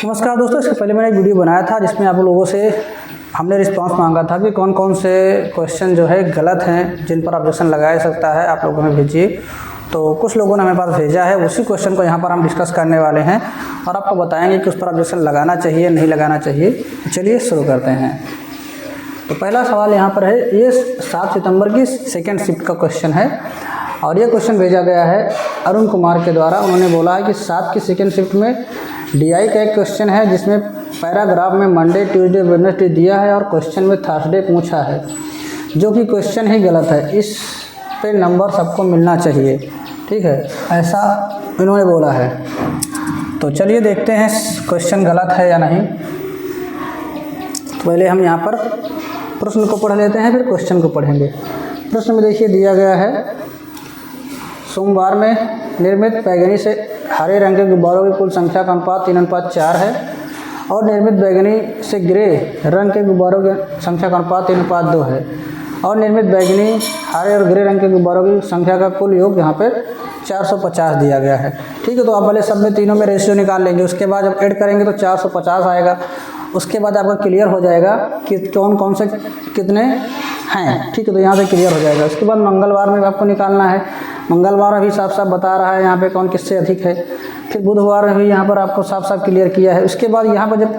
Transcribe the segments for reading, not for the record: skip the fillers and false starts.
नमस्कार दोस्तों, इससे पहले मैंने एक वीडियो बनाया था जिसमें आप लोगों से हमने रिस्पांस मांगा था कि कौन कौन से क्वेश्चन जो है गलत हैं, जिन पर ऑब्जेक्शन लगाया सकता है, आप लोगों में भेजिए। तो कुछ लोगों ने हमें पास भेजा है, उसी क्वेश्चन को यहाँ पर हम डिस्कस करने वाले हैं और आपको बताएंगे कि उस पर ऑब्जेक्शन लगाना चाहिए नहीं लगाना चाहिए। तो चलिए शुरू करते हैं। तो पहला सवाल यहाँ पर है, ये 7 सितंबर की सेकेंड शिफ्ट का क्वेश्चन है और ये क्वेश्चन भेजा गया है अरुण कुमार के द्वारा। उन्होंने बोला है कि 7 की सेकेंड शिफ्ट में डीआई का एक क्वेश्चन है जिसमें पैराग्राफ में मंडे ट्यूसडे वेडनेसडे दिया है और क्वेश्चन में थर्सडे पूछा है, जो कि क्वेश्चन ही गलत है। इस पे नंबर सबको मिलना चाहिए, ठीक है, ऐसा इन्होंने बोला है। तो चलिए देखते हैं क्वेश्चन गलत है या नहीं। तो पहले हम यहाँ पर प्रश्न को पढ़ लेते हैं, फिर क्वेश्चन को पढ़ेंगे। प्रश्न में देखिए दिया गया है, सोमवार में निर्मित बैगनी से हरे रंग के गुब्बारों की कुल संख्या का अनुपात 3:4 है और निर्मित बैगनी से ग्रे रंग के गुब्बारों की संख्या का अनुपात 3:2 है और निर्मित बैगनी हरे और ग्रे रंग के गुब्बारों की संख्या का कुल योग यहाँ पे 450 दिया गया है। ठीक है, तो आप पहले सब में तीनों में रेशियो निकाल लेंगे, उसके बाद जब ऐड करेंगे तो 450 आएगा। उसके बाद आपका क्लियर हो जाएगा कि कौन कौन से कितने हैं। ठीक है, तो यहाँ से क्लियर हो जाएगा। उसके बाद मंगलवार में आपको निकालना है। मंगलवार अभी साफ साफ बता रहा है यहाँ पे कौन किससे अधिक है। फिर बुधवार में भी यहाँ पर आपको साफ साफ क्लियर किया है। उसके बाद यहाँ पर जब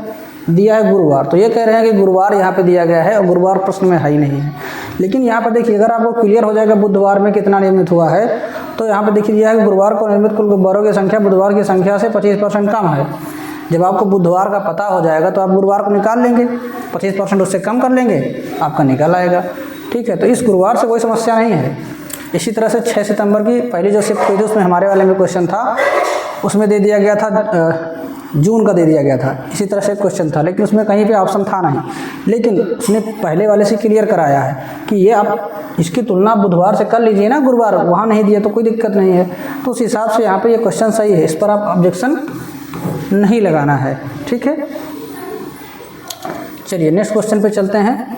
दिया है गुरुवार, तो ये कह रहे हैं कि गुरुवार यहाँ पे दिया गया है और गुरुवार प्रश्न में है ही नहीं है। लेकिन यहाँ पर देखिए, अगर आपको क्लियर हो जाएगा बुधवार में कितना निर्मित हुआ है, तो यहाँ पर देखिए दिया है कि गुरुवार को निर्मित कुल गुब्बारों की संख्या बुधवार की संख्या से 25% कम है। जब आपको बुधवार का पता हो जाएगा तो आप गुरुवार को निकाल लेंगे, 25% उससे कम कर लेंगे, आपका निकल आएगा। ठीक है, तो इस गुरुवार से कोई समस्या नहीं है। इसी तरह से 6 सितंबर की पहली जो शिफ्ट हुई थी उसमें हमारे वाले में क्वेश्चन था, उसमें दे दिया गया था जून का दे दिया गया था। इसी तरह से क्वेश्चन था, लेकिन उसमें कहीं पे ऑप्शन था नहीं, लेकिन उसने पहले वाले से क्लियर कराया है कि ये आप इसकी तुलना बुधवार से कर लीजिए ना, गुरुवार वहाँ नहीं दिया तो कोई दिक्कत नहीं है। तो उस हिसाब से यहाँ पे ये क्वेश्चन सही है, इस पर आप ऑब्जेक्शन नहीं लगाना है। ठीक है, चलिए नेक्स्ट क्वेश्चन पे चलते हैं।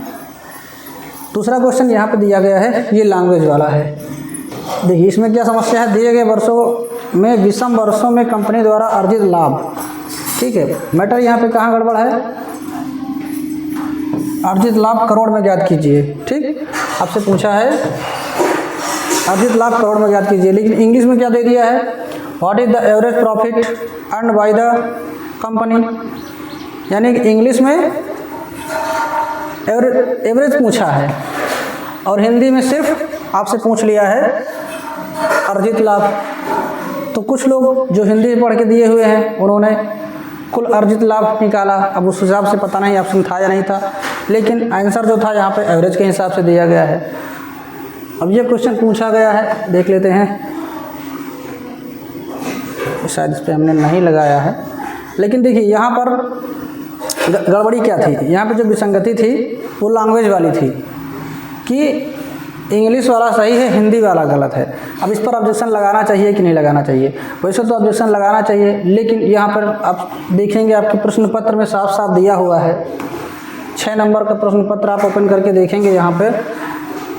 दूसरा क्वेश्चन यहाँ पे दिया गया है, ये लैंग्वेज वाला है। देखिए इसमें क्या समस्या है, दिए गए वर्षों में विषम वर्षों में कंपनी द्वारा अर्जित लाभ। ठीक है, मैटर यहाँ पे कहाँ गड़बड़ है, अर्जित लाभ करोड़ में ज्ञात कीजिए। ठीक, आपसे पूछा है अर्जित लाभ करोड़ में ज्ञात कीजिए, लेकिन इंग्लिश में क्या दे दिया है, what is the average profit earned by the company. यानी कि इंग्लिश में एवरेज पूछा है और हिंदी में सिर्फ आपसे पूछ लिया है अर्जित लाभ। तो कुछ लोग जो हिंदी पढ़ के दिए हुए हैं उन्होंने कुल अर्जित लाभ निकाला। अब उस हिसाब से पता नहीं ऑप्शन था या नहीं था, लेकिन आंसर जो था यहाँ पे एवरेज के हिसाब से दिया गया है। अब ये क्वेश्चन पूछा गया है, देख लेते हैं। शायद इस पर हमने नहीं लगाया है, लेकिन देखिए यहाँ पर गड़बड़ी क्या थी, यहाँ पे जो विसंगति थी वो लैंग्वेज वाली थी कि इंग्लिश वाला सही है, हिंदी वाला गलत है। अब इस पर ऑब्जेक्शन लगाना चाहिए कि नहीं लगाना चाहिए। वैसे तो ऑब्जेक्शन लगाना चाहिए, लेकिन यहाँ पर आप देखेंगे आपके प्रश्न पत्र में साफ साफ दिया हुआ है। 6 नंबर का प्रश्न पत्र आप ओपन करके देखेंगे यहाँ पे,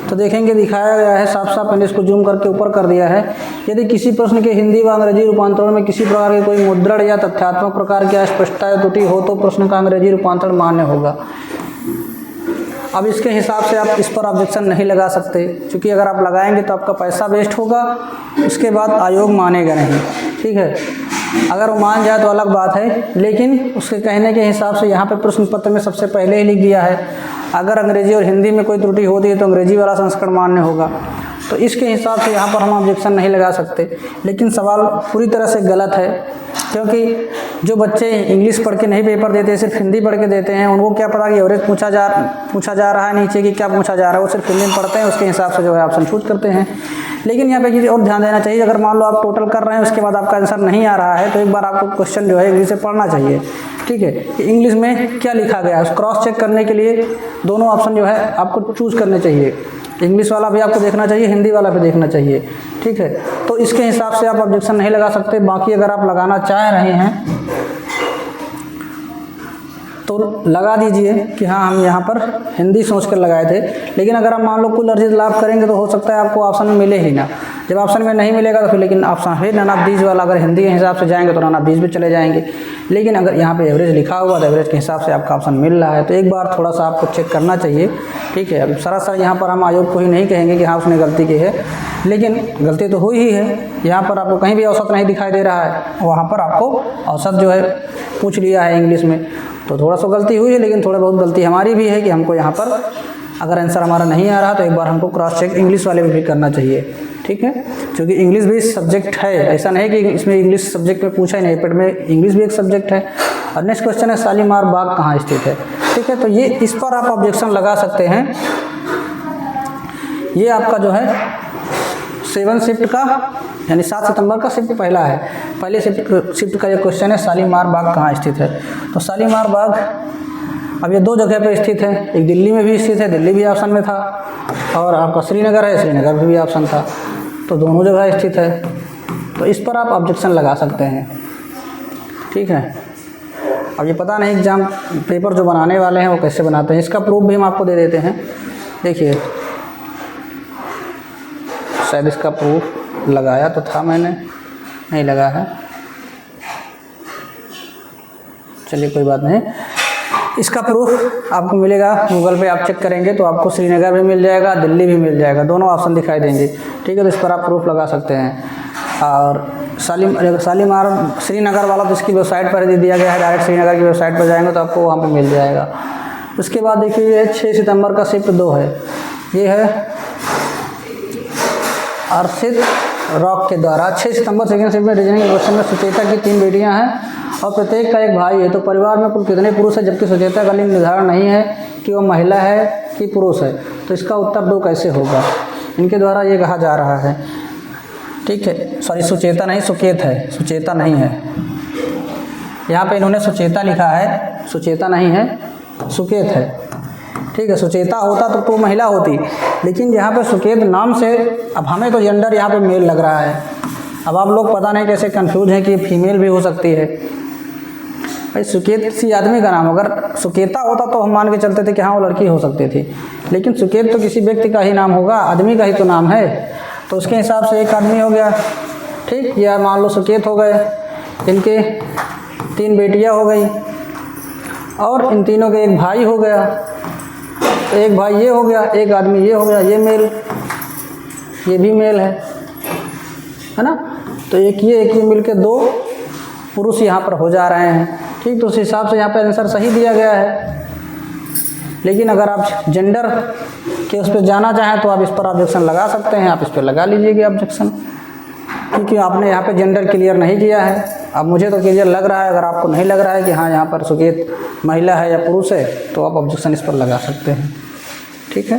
तो देखेंगे दिखाया गया है साफ साफ। मैंने इसको जूम करके ऊपर कर दिया है। यदि किसी प्रश्न के हिंदी व अंग्रेजी रूपांतरण में किसी प्रकार के कोई मुद्रण या तथ्यात्मक प्रकार की अस्पष्टता या त्रुटि हो तो प्रश्न का अंग्रेजी रूपांतरण मान्य होगा। अब इसके हिसाब से आप इस पर ऑब्जेक्शन नहीं लगा सकते, क्योंकि अगर आप लगाएंगे तो आपका पैसा वेस्ट होगा, उसके बाद आयोग मानेगा नहीं। ठीक है, अगर वो मान जाए तो अलग बात है, लेकिन उसके कहने के हिसाब से यहाँ पे प्रश्न पत्र में सबसे पहले ही लिख दिया है अगर अंग्रेजी और हिंदी में कोई त्रुटि होती है तो अंग्रेजी वाला संस्करण मान्य होगा। तो इसके हिसाब से यहाँ पर हम ऑब्जेक्शन नहीं लगा सकते। लेकिन सवाल पूरी तरह से गलत है, क्योंकि जो बच्चे इंग्लिश पढ़ के नहीं पेपर देते, सिर्फ हिंदी पढ़ के देते हैं, उनको क्या पता कि एवरेज पूछा जा रहा है नीचे कि क्या पूछा जा रहा है। वो सिर्फ हिंदी में पढ़ते हैं, उसके हिसाब से जो है ऑप्शन चूज करते हैं। लेकिन यहाँ पे चीज़ और ध्यान देना चाहिए, अगर मान लो आप टोटल कर रहे हैं उसके बाद आपका आंसर नहीं आ रहा है, तो एक बार आपको क्वेश्चन जो है इंग्लिश से पढ़ना चाहिए। ठीक है, कि इंग्लिश में क्या लिखा गया है, क्रॉस चेक करने के लिए दोनों ऑप्शन जो है आपको चूज़ करने चाहिए। इंग्लिश वाला भी आपको देखना चाहिए, हिंदी वाला भी देखना चाहिए। ठीक है, तो इसके हिसाब से आप ऑब्जेक्शन नहीं लगा सकते। बाकी अगर आप लगाना चाह रहे हैं तो लगा दीजिए कि हाँ हम यहाँ पर हिंदी सोच कर लगाए थे। लेकिन अगर आप मान लो कुल अर्जित लाभ करेंगे तो हो सकता है आपको ऑप्शन में मिले ही ना। जब ऑप्शन में नहीं मिलेगा तो फिर लेकिन ऑप्शन है नानाबीज वाला, अगर हिंदी के हिसाब से जाएंगे तो नानाबीज भी चले जाएंगे। लेकिन अगर यहाँ पे एवरेज लिखा हुआ तो एवरेज के हिसाब से आपका ऑप्शन मिल रहा है, तो एक बार थोड़ा सा आपको चेक करना चाहिए। ठीक है, अब सरासर यहाँ पर हम आयोग को ही नहीं कहेंगे कि हाँ उसने गलती की है, लेकिन गलती तो हुई ही है। यहाँ पर आपको कहीं भी औसत नहीं दिखाई दे रहा है, वहाँ पर आपको औसत जो है पूछ लिया है इंग्लिश में, तो थोड़ा सा गलती हुई है, लेकिन थोड़ा बहुत गलती हमारी भी है कि हमको यहाँ पर अगर आंसर हमारा नहीं आ रहा तो एक बार हमको क्रॉस चेक इंग्लिश वाले में भी करना चाहिए। ठीक है, क्योंकि इंग्लिश भी सब्जेक्ट है, ऐसा नहीं कि इसमें इंग्लिश सब्जेक्ट में पूछा ही नहीं, पेट में इंग्लिश भी एक सब्जेक्ट है। और नेक्स्ट क्वेश्चन है शालीमार बाग कहाँ स्थित है। ठीक है, तो ये इस पर आप ऑब्जेक्शन लगा सकते हैं। ये आपका जो है 7 शिफ्ट का यानी 7 सितंबर का शिफ्ट पहला है, पहले शिफ्ट का ये क्वेश्चन है शालीमार बाग कहाँ स्थित है। तो शालीमार बाग अब ये 2 जगह पे स्थित है, एक दिल्ली में भी स्थित है, दिल्ली भी ऑप्शन में था, और आपका श्रीनगर है, श्रीनगर भी ऑप्शन था, तो दोनों जगह स्थित है। तो इस पर आप ऑब्जेक्शन लगा सकते हैं। ठीक है, अब ये पता नहीं एग्जाम पेपर जो बनाने वाले हैं वो कैसे बनाते हैं, इसका प्रूफ भी हम आपको दे देते हैं। देखिए, शायद इसका प्रूफ लगाया तो था मैंने, नहीं लगा है, चलिए कोई बात नहीं। इसका प्रूफ आपको मिलेगा गूगल पे, आप चेक करेंगे तो आपको श्रीनगर भी मिल जाएगा, दिल्ली भी मिल जाएगा, दोनों ऑप्शन दिखाई देंगे। ठीक है, तो इस पर आप प्रूफ लगा सकते हैं। और शालीमार श्रीनगर वाला तो इसकी वेबसाइट पर दे दिया गया है, डायरेक्ट श्रीनगर की वेबसाइट पर जाएंगे तो आपको वहाँ पे मिल जाएगा। उसके बाद देखिए ये 6 सितंबर का शिफ्ट 2 है, ये है अर्षित रॉक के द्वारा 6 सितंबर सेकेंड शिफ्ट में रीजनिंग क्वेश्चन में सुचेता की 3 बेटियां हैं और प्रत्येक का एक भाई है, तो परिवार में कुल कितने पुरुष है, जबकि सुचेता का लिंग निर्धारण नहीं है कि वह महिला है कि पुरुष है। तो इसका उत्तर 2 कैसे होगा, इनके द्वारा ये कहा जा रहा है। ठीक है, सॉरी सुचेता नहीं सुकेत है, सुचेता नहीं है, यहाँ पे इन्होंने सुचेता लिखा है, सुचेता नहीं है, सुकेत है। ठीक है, सुचेता होता तो महिला होती, लेकिन यहाँ पे सुकेत नाम से अब हमें तो जेंडर यहाँ पे मेल लग रहा है। अब आप लोग पता नहीं कैसे कंफ्यूज हैं कि फीमेल भी हो सकती है। भाई सुकेत किसी आदमी का नाम, अगर सुकेता होता तो हम मान के चलते थे कि हाँ वो लड़की हो सकती थी, लेकिन सुकेत तो किसी व्यक्ति का ही नाम होगा, आदमी का ही तो नाम है, तो उसके हिसाब से एक आदमी हो गया। ठीक, या मान लो सुकेत हो गए, इनके 3 बेटियां हो गई और इन तीनों के एक भाई हो गया, एक भाई ये हो गया, एक आदमी ये हो गया, ये मेल, ये भी मेल है ना। तो एक ये मिलके 2 पुरुष यहाँ पर हो जा रहे हैं। ठीक, तो उस हिसाब से यहाँ पे आंसर सही दिया गया है। लेकिन अगर आप जेंडर के उस पर जाना चाहें तो आप इस पर ऑब्जेक्शन लगा सकते हैं, आप इस पर लगा लीजिएगा ऑब्जेक्शन, क्योंकि आपने यहाँ पे जेंडर क्लियर नहीं किया है। अब मुझे तो क्लियर लग रहा है, अगर आपको नहीं लग रहा है कि हाँ यहाँ पर सुकेत महिला है या पुरुष है, तो आप ऑब्जेक्शन इस पर लगा सकते हैं। ठीक है,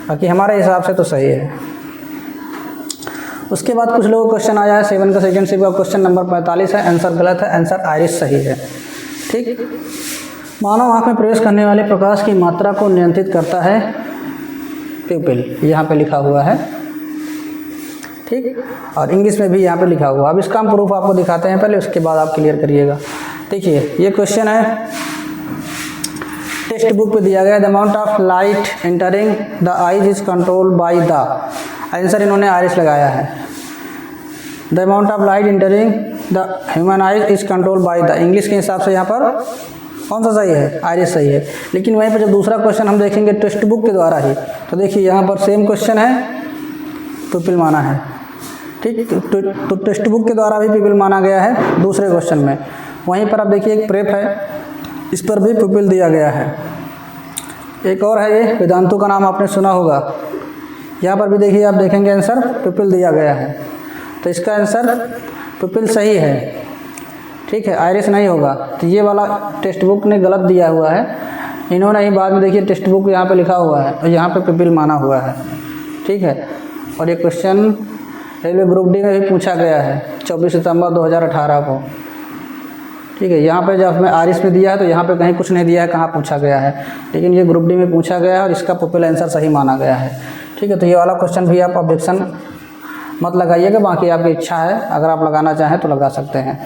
बाकी हमारे हिसाब से तो सही है। उसके बाद कुछ लोगों को क्वेश्चन आया है 7 का सेकेंड शिफ्ट का क्वेश्चन नंबर 45 है, आंसर गलत है, आंसर आयरिश सही है। ठीक, मानव आँख में प्रवेश करने वाले प्रकाश की मात्रा को नियंत्रित करता है प्यूपिल, यहाँ पे लिखा हुआ है। ठीक, और इंग्लिश में भी यहाँ पे लिखा हुआ। अब इसका हम प्रूफ आपको दिखाते हैं पहले, उसके बाद आप क्लियर करिएगा। देखिए ये क्वेश्चन है, टेक्स्ट बुक पे दिया गया, the amount of light entering the eyes is controlled by the, answer इन्होंने आयरिश लगाया है। The amount of light entering the human eyes is controlled by the, English के हिसाब से यहाँ पर कौन सा सही है, आयरिश सही है। लेकिन वहीं पर जब दूसरा क्वेश्चन हम देखेंगे टेक्स्ट बुक के द्वारा ही, तो देखिए यहाँ पर सेम क्वेश्चन है, प्यूपिल माना है। ठीक, तो टेक्स्ट बुक के द्वारा भी प्यूपिल माना गया है दूसरे क्वेश्चन में। वहीं पर आप देखिए एक प्रेप है, इस पर भी प्यूपिल दिया गया है। एक और है ये वेदांतु का नाम आपने सुना होगा, यहाँ पर भी देखिए आप देखेंगे आंसर प्यूपिल दिया गया है, तो इसका आंसर प्यूपिल सही है। ठीक है, आयरिश नहीं होगा। तो ये वाला टेक्स्ट बुक ने गलत दिया हुआ है, इन्होंने ही बाद में देखिए टेक्स्ट बुक यहाँ पे लिखा हुआ है और यहाँ पे प्यूपिल माना हुआ है। ठीक है, और ये क्वेश्चन रेलवे ग्रुप डी में भी पूछा गया है 24 सितंबर 2018 को। ठीक है, यहाँ पे जब हमें आयरिश में दिया है तो यहाँ पे कहीं कुछ नहीं दिया है कहाँ पूछा गया है, लेकिन ये ग्रुप डी में पूछा गया है और इसका प्यूपिल आंसर सही माना गया है। ठीक है, तो ये वाला क्वेश्चन भी आप ऑब्जेक्शन मत लगाइएगा, बाकी आपकी इच्छा है, अगर आप लगाना चाहें तो लगा सकते हैं।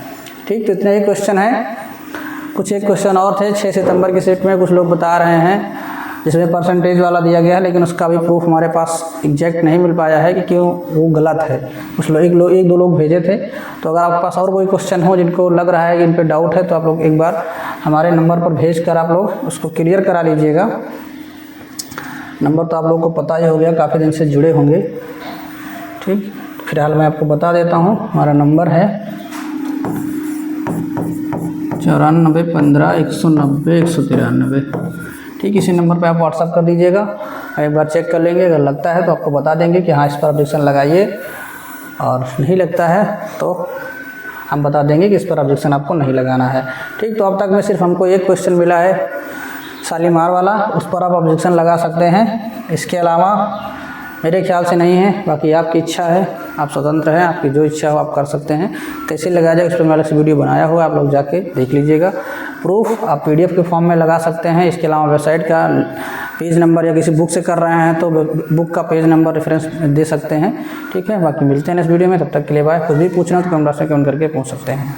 ठीक, तो इतने ही क्वेश्चन हैं। कुछ एक क्वेश्चन और थे 6 सितंबर की शिफ्ट में, कुछ लोग बता रहे हैं जिसमें परसेंटेज वाला दिया गया है, लेकिन उसका भी प्रूफ हमारे पास एग्जैक्ट नहीं मिल पाया है कि क्यों वो गलत है। कुछ लोग एक दो लोग भेजे थे। तो अगर आपके पास और कोई क्वेश्चन हो जिनको लग रहा है कि इन पर डाउट है, तो आप लोग एक बार हमारे नंबर पर भेज कर आप लोग उसको क्लियर करा लीजिएगा। नंबर तो आप लोग को पता ही हो गया, काफ़ी दिन से जुड़े होंगे। ठीक, फिलहाल मैं आपको बता देता हूँ। हमारा नंबर है 94 15 190 193। ठीक, इसी नंबर पे आप व्हाट्सअप कर दीजिएगा, एक बार चेक कर लेंगे। अगर लगता है तो आपको बता देंगे कि हाँ इस पर ऑब्जेक्शन लगाइए, और नहीं लगता है तो हम बता देंगे कि इस पर ऑब्जेक्शन आपको नहीं लगाना है। ठीक, तो अब तक में सिर्फ हमको एक क्वेश्चन मिला है शालीमार वाला, उस पर आप ऑब्जेक्शन लगा सकते हैं। इसके अलावा मेरे ख्याल से नहीं है, बाकी आपकी इच्छा है, आप स्वतंत्र हैं, आपकी जो इच्छा हो आप कर सकते हैं। कैसे लगाया जाए इस पर मैंने वीडियो बनाया हुआ है, आप लोग जाके देख लीजिएगा। प्रूफ आप PDF के फॉर्म में लगा सकते हैं। इसके अलावा वेबसाइट का पेज नंबर या किसी बुक से कर रहे हैं तो बुक का पेज नंबर रेफरेंस दे सकते हैं। ठीक है, बाकी मिलते हैं इस वीडियो में, तब तक के लिए बाय। कुछ भी पूछना तो कमेंट बॉक्स में कमेंट करके पूछ सकते हैं।